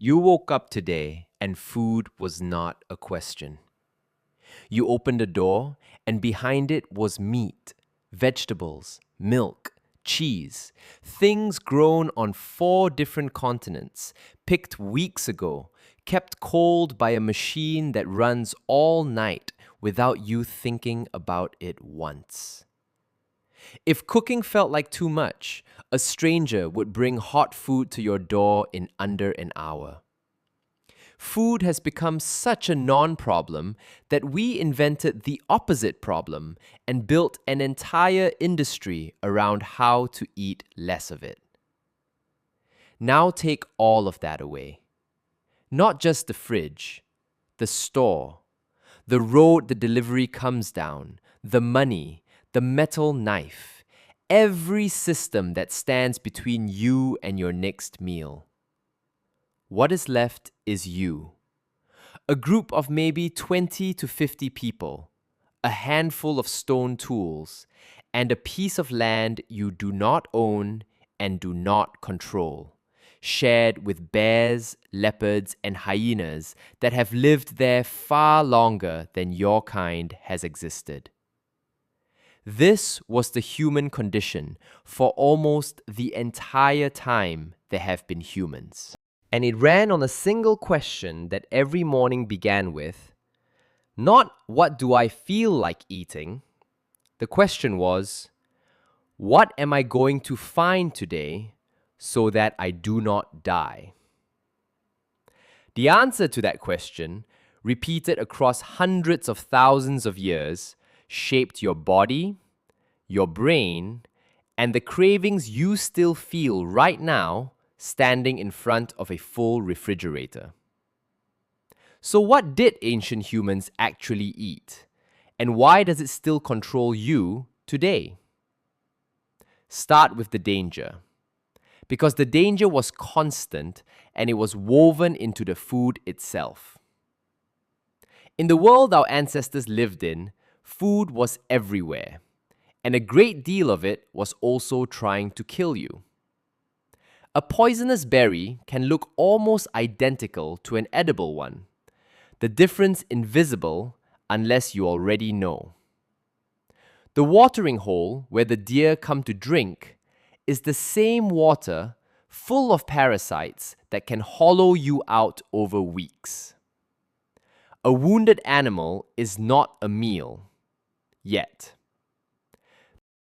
You woke up today and food was not a question. You opened a door and behind it was meat, vegetables, milk, cheese, things grown on 4 different continents, picked weeks ago, kept cold by a machine that runs all night without you thinking about it once. If cooking felt like too much, a stranger would bring hot food to your door in under an hour. Food has become such a non problem that we invented the opposite problem and built an entire industry around how to eat less of it. Now take all of that away. Not just the fridge, the store, the road the delivery comes down, the money, the metal knife, every system that stands between you and your next meal. What is left is you. A group of maybe 20 to 50 people, a handful of stone tools, and a piece of land you do not own and do not control, shared with bears, leopards, and hyenas that have lived there far longer than your kind has existed. This was the human condition for almost the entire time there have been humans. And it ran on a single question that every morning began with, not what do I feel like eating? The question was, what am I going to find today so that I do not die? The answer to that question, repeated across hundreds of thousands of years, shaped your body, your brain, and the cravings you still feel right now standing in front of a full refrigerator. So what did ancient humans actually eat? And why does it still control you today? Start with the danger. Because the danger was constant and it was woven into the food itself. In the world our ancestors lived in, food was everywhere, and a great deal of it was also trying to kill you. A poisonous berry can look almost identical to an edible one, the difference invisible unless you already know. The watering hole where the deer come to drink is the same water full of parasites that can hollow you out over weeks. A wounded animal is not a meal, yet.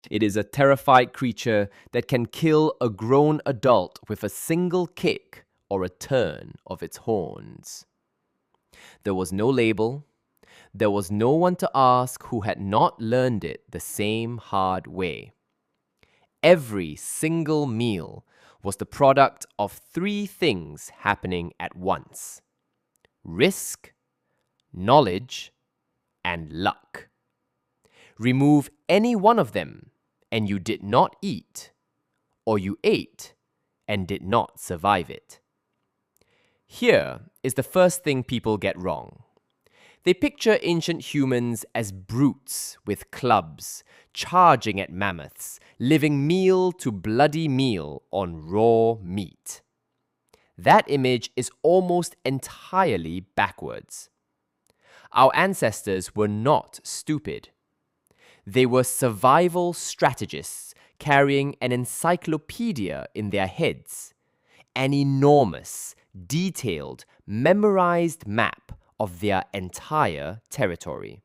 It is a terrified creature that can kill a grown adult with a single kick or a turn of its horns. There was no label. There was no one to ask who had not learned it the same hard way. Every single meal was the product of 3 things happening at once: risk, knowledge, and luck. Remove any one of them, and you did not eat, or you ate and did not survive it. Here is the first thing people get wrong. They picture ancient humans as brutes with clubs, charging at mammoths, living meal to bloody meal on raw meat. That image is almost entirely backwards. Our ancestors were not stupid. They were survival strategists carrying an encyclopedia in their heads, an enormous, detailed, memorized map of their entire territory.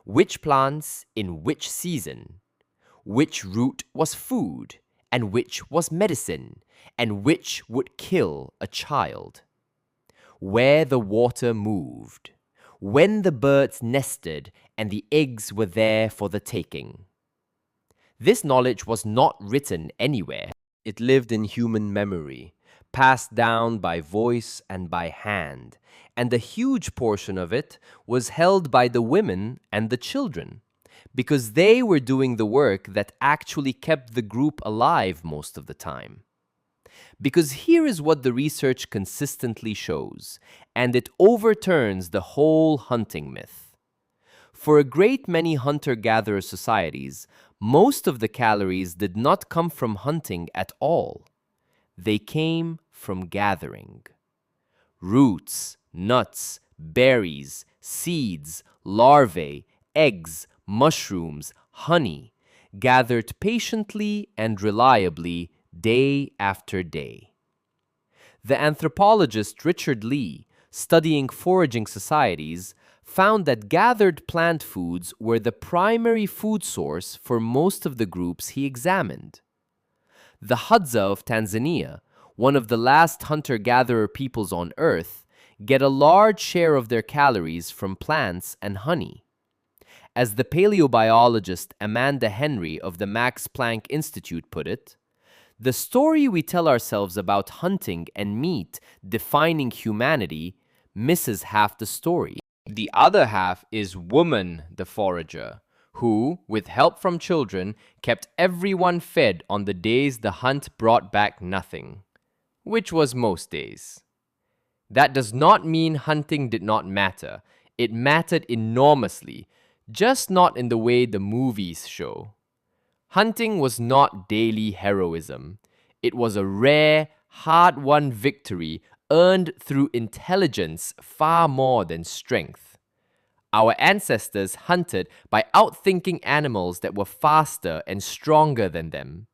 Which plants in which season, which root was food, and which was medicine, and which would kill a child. Where the water moved, when the birds nested and the eggs were there for the taking. This knowledge was not written anywhere. It lived in human memory, passed down by voice and by hand, and a huge portion of it was held by the women and the children, because they were doing the work that actually kept the group alive most of the time. Because here is what the research consistently shows, and it overturns the whole hunting myth. For a great many hunter-gatherer societies, most of the calories did not come from hunting at all. They came from gathering. roots, nuts, berries, seeds, larvae, eggs, mushrooms, honey, gathered patiently and reliably day after day. The anthropologist Richard Lee, studying foraging societies, found that gathered plant foods were the primary food source for most of the groups he examined. The Hadza of Tanzania, one of the last hunter-gatherer peoples on Earth, get a large share of their calories from plants and honey. As the paleobiologist Amanda Henry of the Max Planck Institute put it, the story we tell ourselves about hunting and meat defining humanity misses half the story. The other half is woman, the forager, who, with help from children, kept everyone fed on the days the hunt brought back nothing, which was most days. That does not mean hunting did not matter. It mattered enormously, just not in the way the movies show. Hunting was not daily heroism. It was a rare, hard-won victory earned through intelligence far more than strength. Our ancestors hunted by outthinking animals that were faster and stronger than them.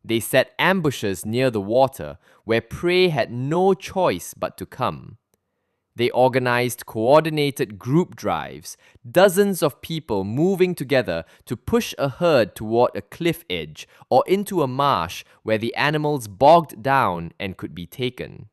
They set ambushes near the water where prey had no choice but to come. They organized coordinated group drives, dozens of people moving together to push a herd toward a cliff edge or into a marsh where the animals bogged down and could be taken.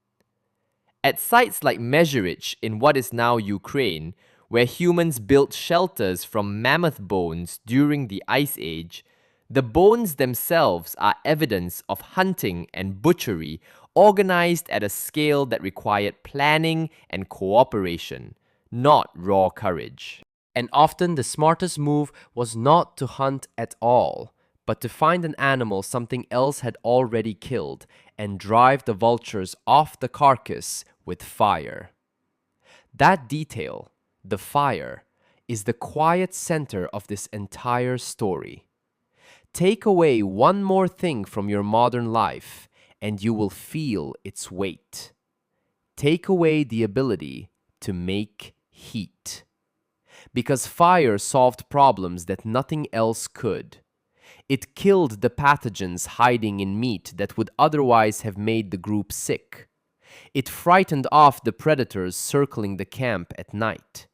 At sites like Mezheritch in what is now Ukraine, where humans built shelters from mammoth bones during the Ice Age, the bones themselves are evidence of hunting and butchery organized at a scale that required planning and cooperation, not raw courage. And often the smartest move was not to hunt at all, but to find an animal something else had already killed and drive the vultures off the carcass with fire. That detail, the fire, is the quiet center of this entire story. Take away one more thing from your modern life, and you will feel its weight. Take away the ability to make heat. Because fire solved problems that nothing else could. It killed the pathogens hiding in meat that would otherwise have made the group sick. It frightened off the predators circling the camp at night.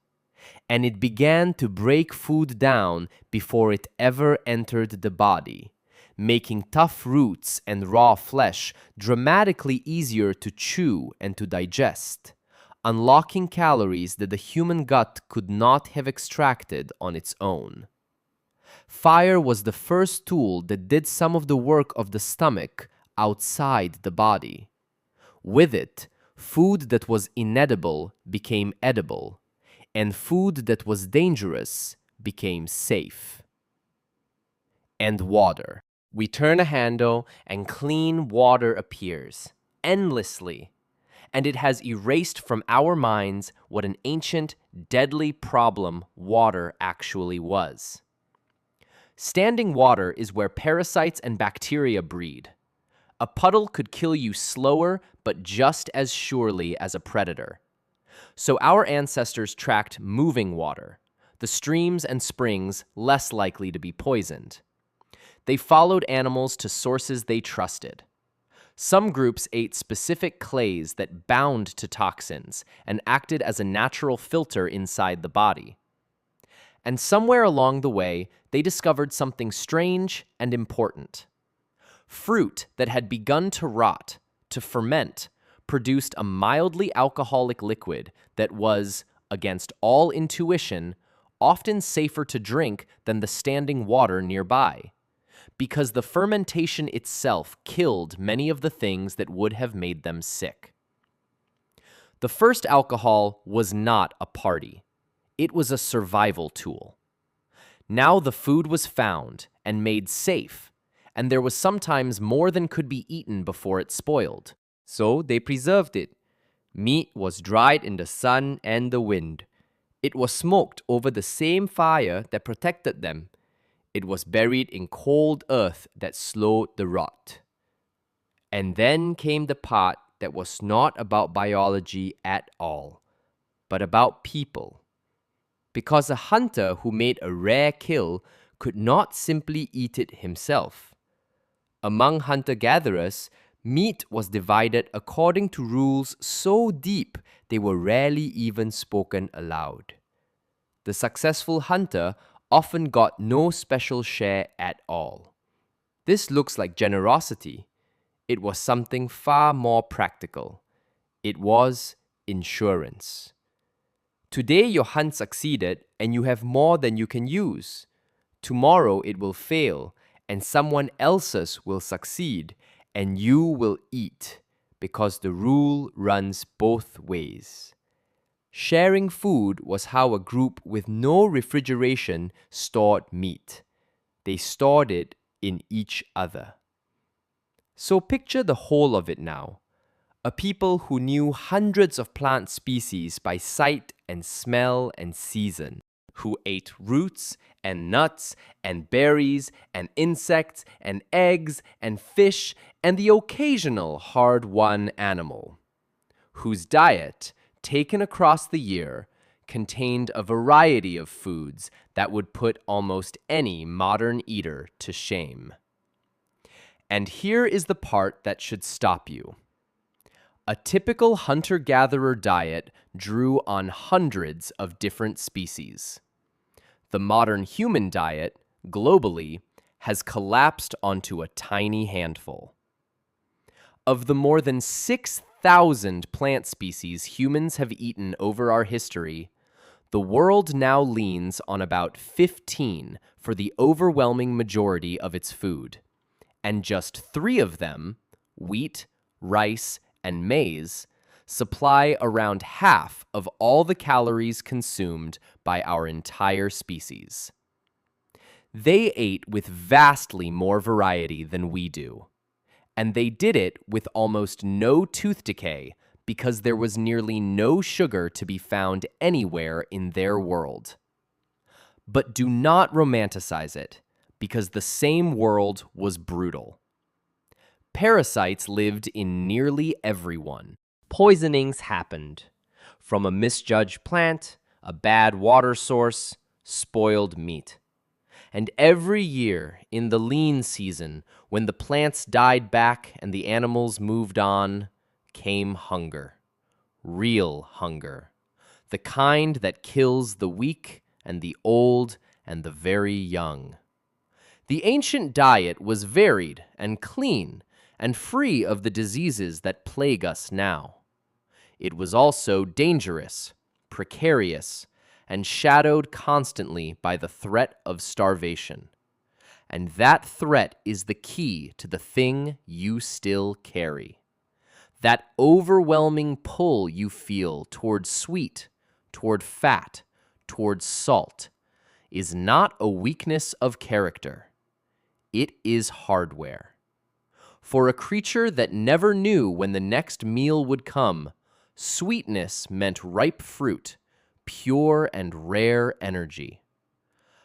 And it began to break food down before it ever entered the body, making tough roots and raw flesh dramatically easier to chew and to digest, unlocking calories that the human gut could not have extracted on its own. Fire was the first tool that did some of the work of the stomach outside the body. With it, food that was inedible became edible, and food that was dangerous became safe. And water. We turn a handle and clean water appears, endlessly, and it has erased from our minds what an ancient, deadly problem water actually was. Standing water is where parasites and bacteria breed. A puddle could kill you slower, but just as surely as a predator. So our ancestors tracked moving water, the streams and springs less likely to be poisoned. They followed animals to sources they trusted. Some groups ate specific clays that bound to toxins and acted as a natural filter inside the body. And somewhere along the way, they discovered something strange and important. Fruit that had begun to rot, to ferment, produced a mildly alcoholic liquid that was, against all intuition, often safer to drink than the standing water nearby, because the fermentation itself killed many of the things that would have made them sick. The first alcohol was not a party. It was a survival tool. Now the food was found and made safe, and there was sometimes more than could be eaten before it spoiled. So they preserved it. Meat was dried in the sun and the wind. It was smoked over the same fire that protected them. It was buried in cold earth that slowed the rot. And then came the part that was not about biology at all, but about people. Because a hunter who made a rare kill could not simply eat it himself. Among hunter-gatherers, meat was divided according to rules so deep they were rarely even spoken aloud. The successful hunter often got no special share at all. This looks like generosity. It was something far more practical. It was insurance. Today your hunt succeeded and you have more than you can use. Tomorrow it will fail and someone else's will succeed and you will eat because the rule runs both ways. Sharing food was how a group with no refrigeration stored meat. They stored it in each other. So picture the whole of it now. A people who knew hundreds of plant species by sight and smell and season, who ate roots and nuts and berries and insects and eggs and fish and the occasional hard-won animal, whose diet, taken across the year, contained a variety of foods that would put almost any modern eater to shame. And here is the part that should stop you. A typical hunter-gatherer diet drew on hundreds of different species. The modern human diet, globally, has collapsed onto a tiny handful. Of the more than 6,000 plant species humans have eaten over our history, the world now leans on about 15 for the overwhelming majority of its food. And just 3 of them, wheat, rice, and maize, supply around half of all the calories consumed by our entire species. They ate with vastly more variety than we do, and they did it with almost no tooth decay because there was nearly no sugar to be found anywhere in their world. But do not romanticize it, because the same world was brutal. Parasites lived in nearly everyone. Poisonings happened. From a misjudged plant, a bad water source, spoiled meat. And every year, in the lean season, when the plants died back and the animals moved on, came hunger. Real hunger. The kind that kills the weak and the old and the very young. The ancient diet was varied and clean and free of the diseases that plague us now. It was also dangerous, precarious, and shadowed constantly by the threat of starvation. And that threat is the key to the thing you still carry. That overwhelming pull you feel toward sweet, toward fat, toward salt, is not a weakness of character. It is hardware. For a creature that never knew when the next meal would come, sweetness meant ripe fruit, pure and rare energy.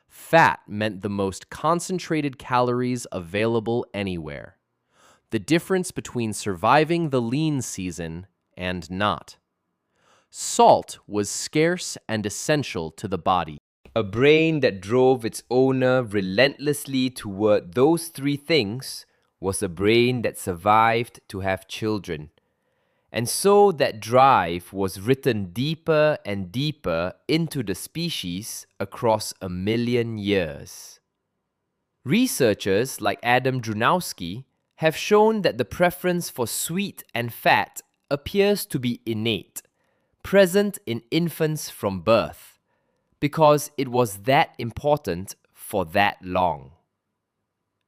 Fat meant the most concentrated calories available anywhere. The difference between surviving the lean season and not. Salt was scarce and essential to the body. A brain that drove its owner relentlessly toward those 3 things was a brain that survived to have children. And so that drive was written deeper and deeper into the species across 1,000,000 years. Researchers like Adam Drunowski have shown that the preference for sweet and fat appears to be innate, present in infants from birth, because it was that important for that long.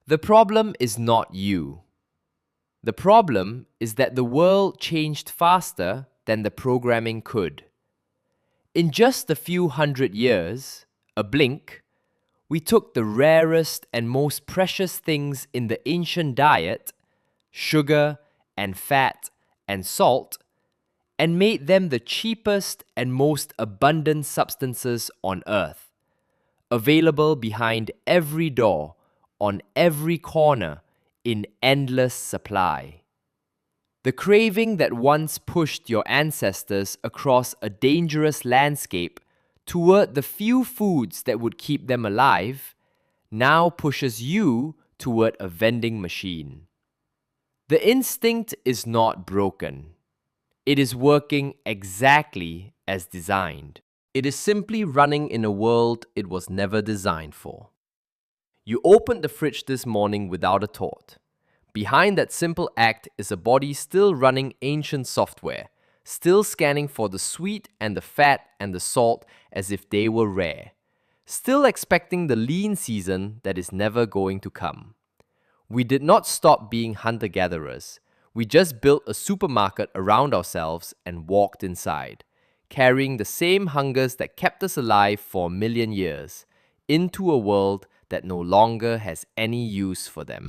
The problem is not you. The problem is that the world changed faster than the programming could. In just a few hundred years, a blink, we took the rarest and most precious things in the ancient diet, sugar and fat and salt, and made them the cheapest and most abundant substances on earth, available behind every door, on every corner, in endless supply. The craving that once pushed your ancestors across a dangerous landscape toward the few foods that would keep them alive now pushes you toward a vending machine. The instinct is not broken. It is working exactly as designed. It is simply running in a world it was never designed for. You opened the fridge this morning without a thought. Behind that simple act is a body still running ancient software, still scanning for the sweet and the fat and the salt as if they were rare, still expecting the lean season that is never going to come. We did not stop being hunter-gatherers. We just built a supermarket around ourselves and walked inside, carrying the same hungers that kept us alive for a million years, into a world that no longer has any use for them.